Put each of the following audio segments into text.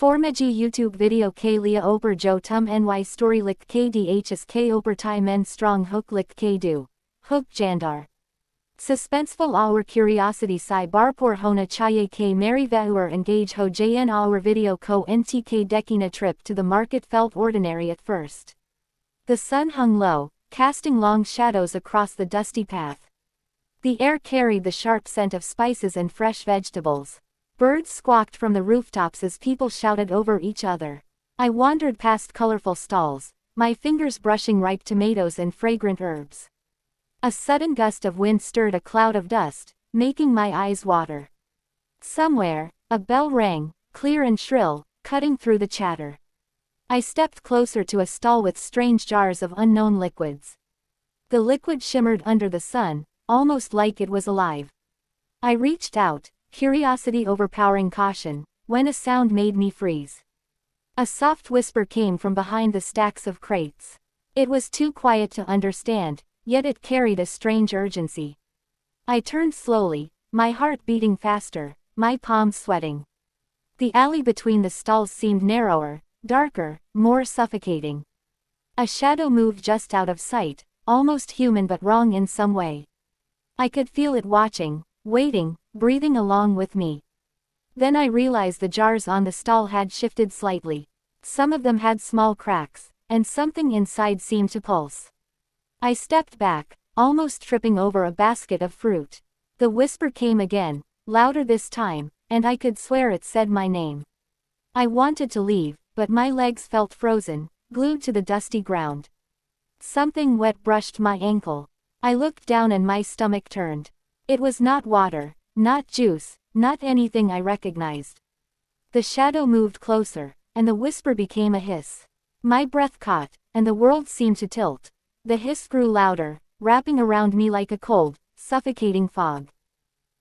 Formaji YouTube video k lia oper jo tum ny story lik kdhs k oper tai men strong hook lik k do. Hook jandar. Suspenseful our curiosity si barpor hona chaye k mary vauer engage ho jn our video ko ntk dekina trip to the market felt ordinary at first. The sun hung low, casting long shadows across the dusty path. The air carried the sharp scent of spices and fresh vegetables. Birds squawked from the rooftops as people shouted over each other. I wandered past colorful stalls, my fingers brushing ripe tomatoes and fragrant herbs. A sudden gust of wind stirred a cloud of dust, making my eyes water. Somewhere, a bell rang, clear and shrill, cutting through the chatter. I stepped closer to a stall with strange jars of unknown liquids. The liquid shimmered under the sun, almost like it was alive. I reached out, curiosity overpowering caution, when a sound made me freeze. A soft whisper came from behind the stacks of crates. It was too quiet to understand, yet it carried a strange urgency. I turned slowly, my heart beating faster, my palms sweating. The alley between the stalls seemed narrower, darker, more suffocating. A shadow moved just out of sight, almost human but wrong in some way. I could feel it watching, waiting, breathing along with me. Then I realized the jars on the stall had shifted slightly. Some of them had small cracks, and something inside seemed to pulse. I stepped back, almost tripping over a basket of fruit. The whisper came again, louder this time, and I could swear it said my name. I wanted to leave, but my legs felt frozen, glued to the dusty ground. Something wet brushed my ankle. I looked down and my stomach turned. It was not water, not juice, not anything I recognized. The shadow moved closer, and the whisper became a hiss. My breath caught, and the world seemed to tilt. The hiss grew louder, wrapping around me like a cold, suffocating fog.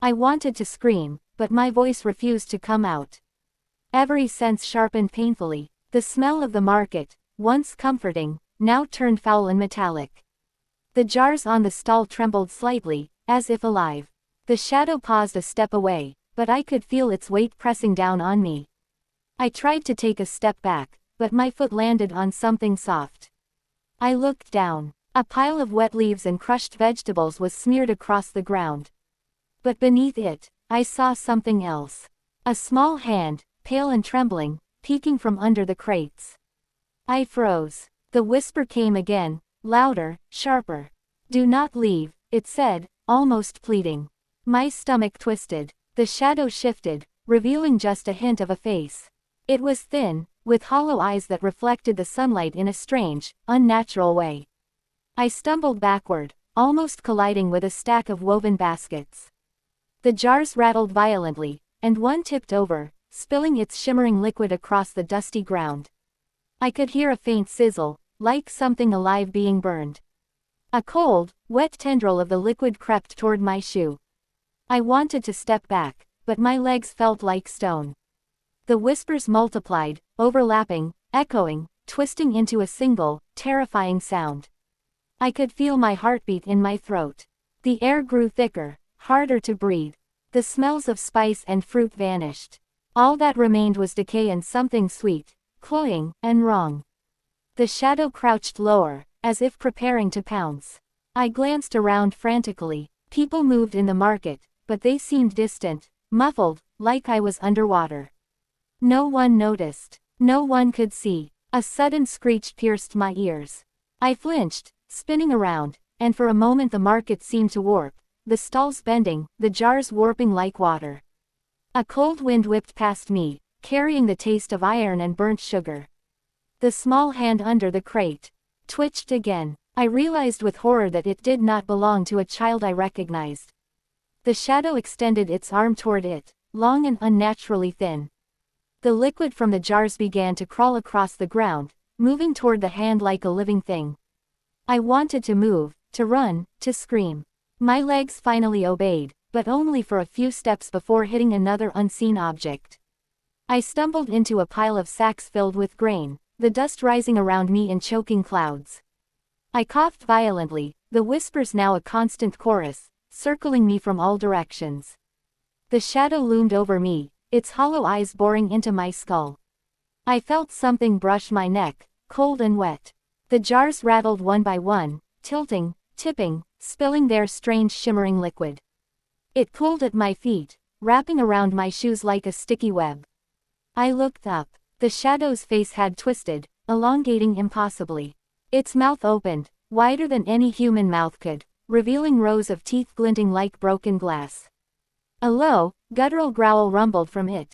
I wanted to scream, but my voice refused to come out. Every sense sharpened painfully. The smell of the market, once comforting, now turned foul and metallic. The jars on the stall trembled slightly, as if alive. The shadow paused a step away, but I could feel its weight pressing down on me. I tried to take a step back, but my foot landed on something soft. I looked down. A pile of wet leaves and crushed vegetables was smeared across the ground. But beneath it, I saw something else. A small hand, pale and trembling, peeking from under the crates. I froze. The whisper came again, louder, sharper. "Do not leave," it said, almost pleading. My stomach twisted. The shadow shifted, revealing just a hint of a face. It was thin, with hollow eyes that reflected the sunlight in a strange, unnatural way. I stumbled backward, almost colliding with a stack of woven baskets. The jars rattled violently, and one tipped over, spilling its shimmering liquid across the dusty ground. I could hear a faint sizzle, like something alive being burned. A cold, wet tendril of the liquid crept toward my shoe. I wanted to step back, but my legs felt like stone. The whispers multiplied, overlapping, echoing, twisting into a single, terrifying sound. I could feel my heartbeat in my throat. The air grew thicker, harder to breathe. The smells of spice and fruit vanished. All that remained was decay and something sweet, cloying, and wrong. The shadow crouched lower, as if preparing to pounce. I glanced around frantically. People moved in the market, but they seemed distant, muffled, like I was underwater. No one noticed. No one could see. A sudden screech pierced my ears. I flinched, spinning around, and for a moment the market seemed to warp, the stalls bending, the jars warping like water. A cold wind whipped past me, carrying the taste of iron and burnt sugar. The small hand under the crate twitched again. I realized with horror that it did not belong to a child I recognized. The shadow extended its arm toward it, long and unnaturally thin. The liquid from the jars began to crawl across the ground, moving toward the hand like a living thing. I wanted to move, to run, to scream. My legs finally obeyed, but only for a few steps before hitting another unseen object. I stumbled into a pile of sacks filled with grain, the dust rising around me in choking clouds. I coughed violently, the whispers now a constant chorus, circling me from all directions. The shadow loomed over me, its hollow eyes boring into my skull. I felt something brush my neck, cold and wet. The jars rattled one by one, tilting, tipping, spilling their strange shimmering liquid. It pulled at my feet, wrapping around my shoes like a sticky web. I looked up. The shadow's face had twisted, elongating impossibly. Its mouth opened, wider than any human mouth could, revealing rows of teeth glinting like broken glass. A low, guttural growl rumbled from it,